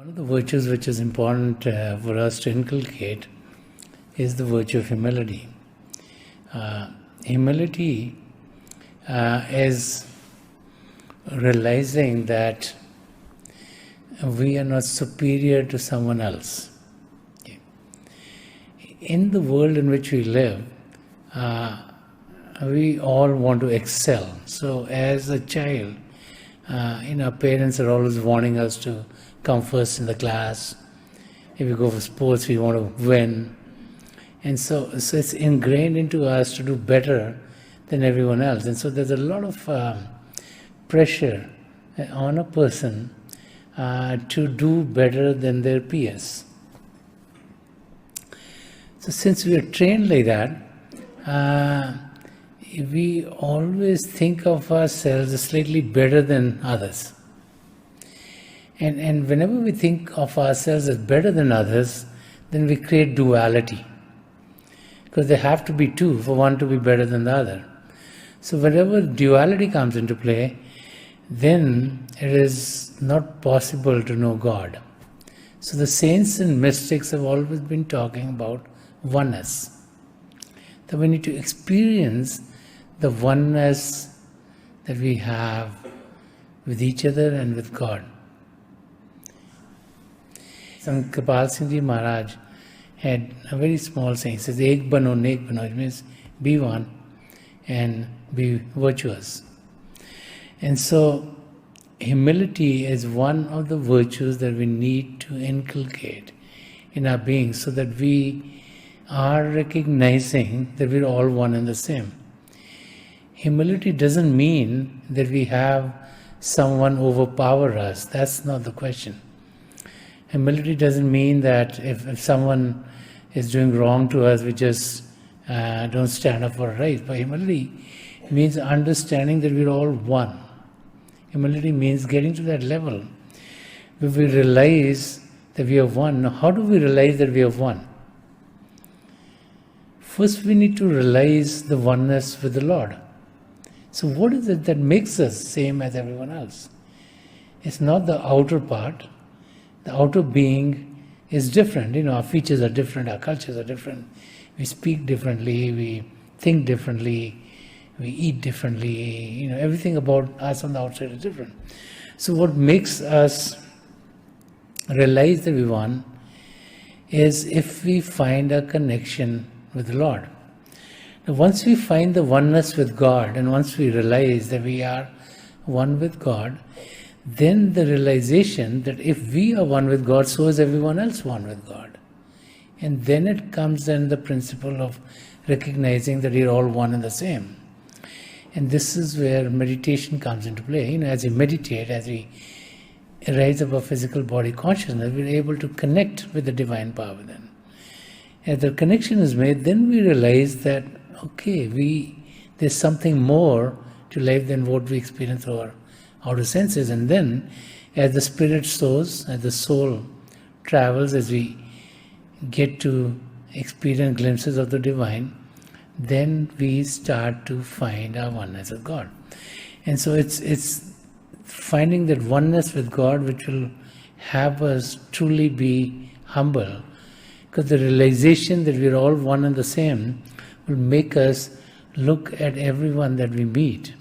One of the virtues which is important for us to inculcate is the virtue of humility. Humility is realizing that we are not superior to someone else. In the world in which we live, we all want to excel. So as a child, our parents are always wanting us to come first in the class. If we go for sports, we want to win. And so it's ingrained into us to do better than everyone else. And so there's a lot of pressure on a person to do better than their peers. So since we are trained like that, we always think of ourselves as slightly better than others. And whenever we think of ourselves as better than others, then we create duality. Because there have to be two for one to be better than the other. So whenever duality comes into play, then it is not possible to know God. So the saints and mystics have always been talking about oneness. That we need to experience the oneness that we have with each other and with God. Sant Kripal Singh Ji Maharaj had a very small saying. He says, Ek bano, nek bano. It means be one and be virtuous. And so humility is one of the virtues that we need to inculcate in our being so that we are recognizing that we're all one and the same. Humility doesn't mean that we have someone overpower us. That's not the question. Humility doesn't mean that if someone is doing wrong to us, we just don't stand up for right. But humility means understanding that we're all one. Humility means getting to that level where we realize that we are one. Now, how do we realize that we are one? First, we need to realize the oneness with the Lord. So what is it that makes us same as everyone else? It's not the outer part. The outer being is different. Our features are different, our cultures are different. We speak differently, we think differently, we eat differently. Everything about us on the outside is different. So what makes us realize that we are one is if we find a connection with the Lord. Now, once we find the oneness with God and once we realize that we are one with God, then the realization that if we are one with God, so is everyone else one with God. And then it comes in the principle of recognizing that we are all one and the same. And this is where meditation comes into play. As we meditate, as we rise above physical body consciousness, we're able to connect with the divine power then. As the connection is made, then we realize that, there's something more to life than what we experience through our outer senses. And then, as the spirit soars, as the soul travels, as we get to experience glimpses of the divine, then we start to find our oneness with God. And so it's finding that oneness with God which will have us truly be humble, because the realization that we're all one and the same will make us look at everyone that we meet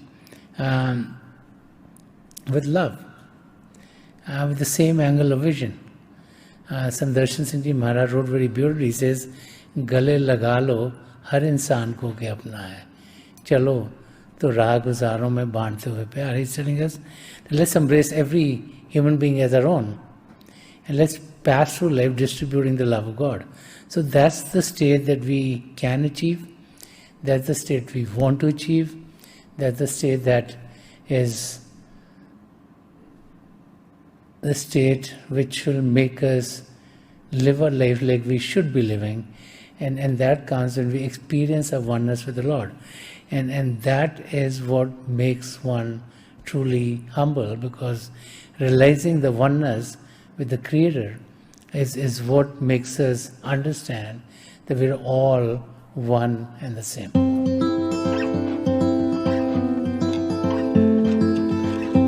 with love, with the same angle of vision. Sant Darshan Singh Ji Maharaj wrote very beautifully. He says, Gale laga lo, har insaan ko ke apna hai. Chalo, to raah guzaro mein baante hue pyar. He's telling us, let's embrace every human being as our own. And let's pass through life distributing the love of God. So that's the state that we can achieve. That's the state we want to achieve. That's the state that is the state which will make us live our life like we should be living. And that comes when we experience our oneness with the Lord. And that is what makes one truly humble, because realizing the oneness with the Creator is what makes us understand that we're all one and the same.